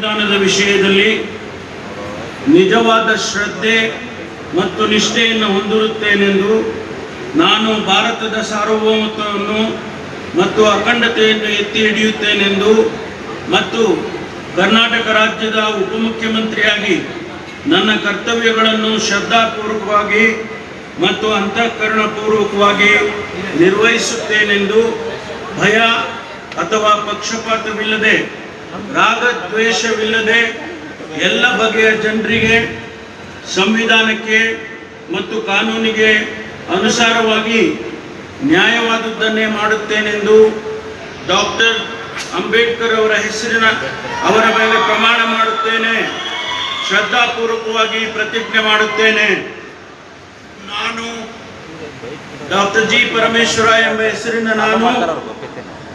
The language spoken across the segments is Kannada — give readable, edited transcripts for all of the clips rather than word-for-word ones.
ಸಂವಿಧಾನದ ವಿಷಯದಲ್ಲಿ ನಿಜವಾದ ಶ್ರದ್ಧೆ ಮತ್ತು ನಿಷ್ಠೆಯನ್ನು ಹೊಂದಿರುತ್ತೇನೆಂದು ನಾನು ಭಾರತದ ಸಾರ್ವಭೌಮತ್ವವನ್ನು ಮತ್ತು ಅಖಂಡತೆಯನ್ನು ಎತ್ತಿ ಹಿಡಿಯುತ್ತೇನೆಂದು ಮತ್ತು ಕರ್ನಾಟಕ ರಾಜ್ಯದ ಉಪಮುಖ್ಯಮಂತ್ರಿಯಾಗಿ ನನ್ನ ಕರ್ತವ್ಯಗಳನ್ನು ಶ್ರದ್ಧಾಪೂರ್ವಕವಾಗಿ ಮತ್ತು ಅಂತಃಕರಣಪೂರ್ವಕವಾಗಿ ನಿರ್ವಹಿಸುತ್ತೇನೆಂದು ಭಯ ಅಥವಾ ಪಕ್ಷಪಾತವಿಲ್ಲದೆ ರಾಗದ್ವೇಷವಿಲ್ಲದೆ ಎಲ್ಲ ಬಗೆಯ ಜನರಿಗೆ ಸಂವಿಧಾನಕ್ಕೆ ಮತ್ತು ಕಾನೂನಿಗೆ ಅನುಸಾರವಾಗಿ ನ್ಯಾಯವಾದುದನ್ನೇ ಮಾಡುತ್ತೇನೆಂದು ಡಾಕ್ಟರ್ ಅಂಬೇಡ್ಕರ್ ಅವರ ಮೇಲೆ ಪ್ರಮಾಣ ಮಾಡುತ್ತೇನೆ. ಶ್ರದ್ಧಾಪೂರ್ವಕವಾಗಿ ಪ್ರತಿಜ್ಞೆ ಮಾಡುತ್ತೇನೆ. ನಾನು ಡಾಕ್ಟರ್ ಜಿ ಪರಮೇಶ್ವರ ಎಂಬ ಹೆಸರಿನ ನಾನು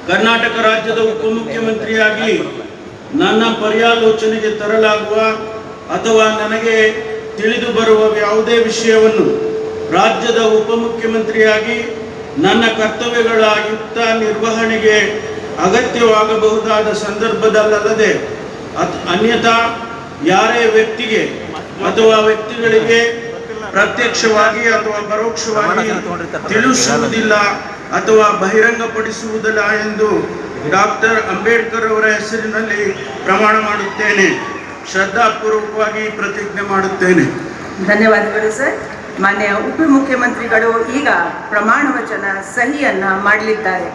ಕರ್ನಾಟಕ ರಾಜ್ಯದ ಉಪಮುಖ್ಯಮಂತ್ರಿಯಾಗಿ ನನ್ನ ಪರ್ಯಾಲೋಚನೆಗೆ ತರಲಾಗುವ ಅಥವಾ ನನಗೆ ತಿಳಿದು ಬರುವ ಯಾವುದೇ ವಿಷಯವನ್ನು ರಾಜ್ಯದ ಉಪಮುಖ್ಯಮಂತ್ರಿಯಾಗಿ ನನ್ನ ಕರ್ತವ್ಯಗಳ ಯುಕ್ತ ನಿರ್ವಹಣೆಗೆ ಅಗತ್ಯವಾಗಬಹುದಾದ ಸಂದರ್ಭದಲ್ಲದೆ ಅನ್ಯಥಾ ಯಾರೇ ವ್ಯಕ್ತಿಗೆ ಅಥವಾ ವ್ಯಕ್ತಿಗಳಿಗೆ ಪ್ರತ್ಯಕ್ಷವಾಗಿ ಅಥವಾ ಪರೋಕ್ಷವಾಗಿ ತಿಳಿಸುವುದಿಲ್ಲ ಅಥವಾ ಬಹಿರಂಗಪಡಿಸುವುದಿಲ್ಲ ಎಂದು ಡಾಕ್ಟರ್ ಅಂಬೇಡ್ಕರ್ ಅವರ ಹೆಸರಿನಲ್ಲಿ ಪ್ರಮಾಣ ಮಾಡುತ್ತೇನೆ. ಶ್ರದ್ಧಾಪೂರ್ವಕವಾಗಿ ಪ್ರತಿಜ್ಞೆ ಮಾಡುತ್ತೇನೆ. ಧನ್ಯವಾದಗಳು ಸರ್. ಮಾನ್ಯ ಉಪಮುಖ್ಯಮಂತ್ರಿಗಳು ಈಗ ಪ್ರಮಾಣ ವಚನ ಸಹಿಯನ್ನ ಮಾಡಲಿದ್ದಾರೆ.